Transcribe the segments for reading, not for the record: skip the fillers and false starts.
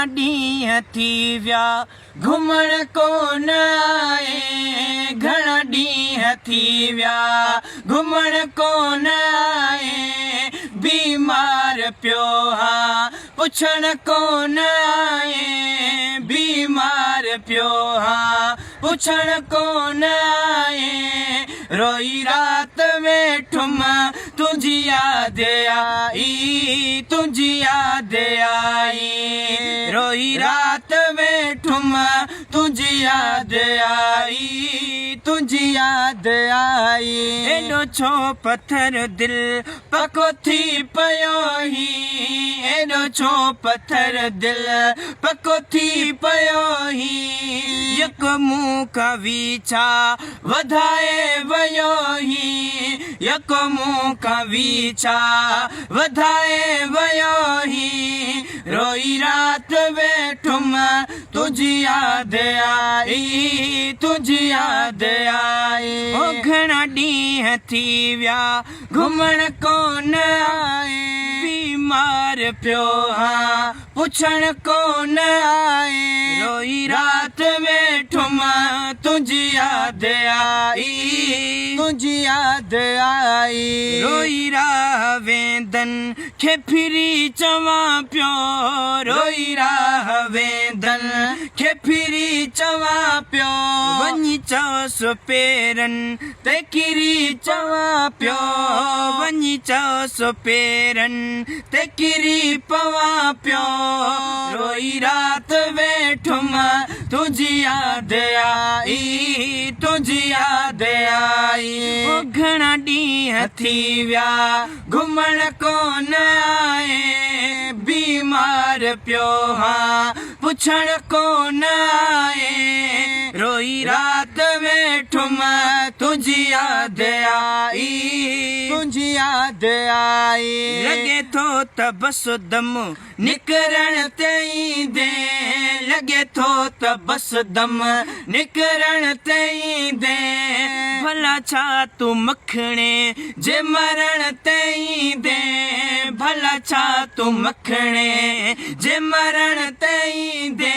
घणा ॾींहं थी विया घुमण कोन आए घणा ॾींहं थी विया घुमण कोन आए बीमार पियो हा पुछण कोन आए बीमार पियो हा पुछण कोन आए रोई रात वेठुम तुझी याद आई तुझी याद आई रोई रात वेठुम तुझी याद आई तुझी याद आई एॾो छो पत्थर दिल पको थी पियो ही एॾो छो पत्थर दिल पको थी पियो ही यक मुंहुं का वीछा वधाए वयो ही यक मुंहुं का वीछा वधाए वयो ही रोई रात वेठुम तुझी याद आई तुझी याद आई ओ घणा ॾींहं थी विया घुमण कोन आए बीमार पियो हा पुछण कोन आए रोई रात वेठुम तुझी याद आई तुझी याद आई रोई राह वेंदन खे फिरी चवां पियो रोई राह वेंदन खे फिरी चवां पियो वञी चओसि पेरनि ते किरी चवां पियो वञी चओसि पेरनि ते किरी पवां पियो रोई रात वेठुम तुझी याद आई तुझी याद आई ओ घणा ॾींहं थी विया घुमण कोन आए बीमार पियो हा पुछण कोन आए रोई रात वेठुम तुझी याद आई तुझी याद आई लॻे थो त बस दम निकरण ते ईंदे लॻे थो त बस दम निकरण ते ईंदे भला छा तूं मखणे जे मरण ते ईंदे भला छा तूं मखणे जे मरण ते ईंदे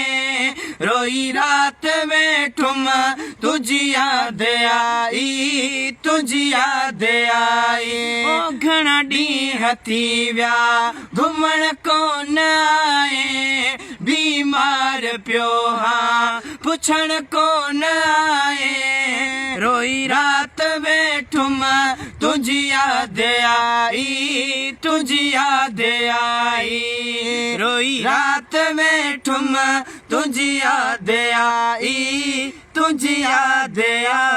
रोई रात वेठुम तुझी याद आई तुझी याद आई ओ घणा ॾींहं थी विया घुमण कोन आए बीमार पियो हा पुछण कोन आए रोई रात वेठुम तुझी याद आई तुझी याद आई रोई रात वेठुम तुझी याद आई तुझी याद आई।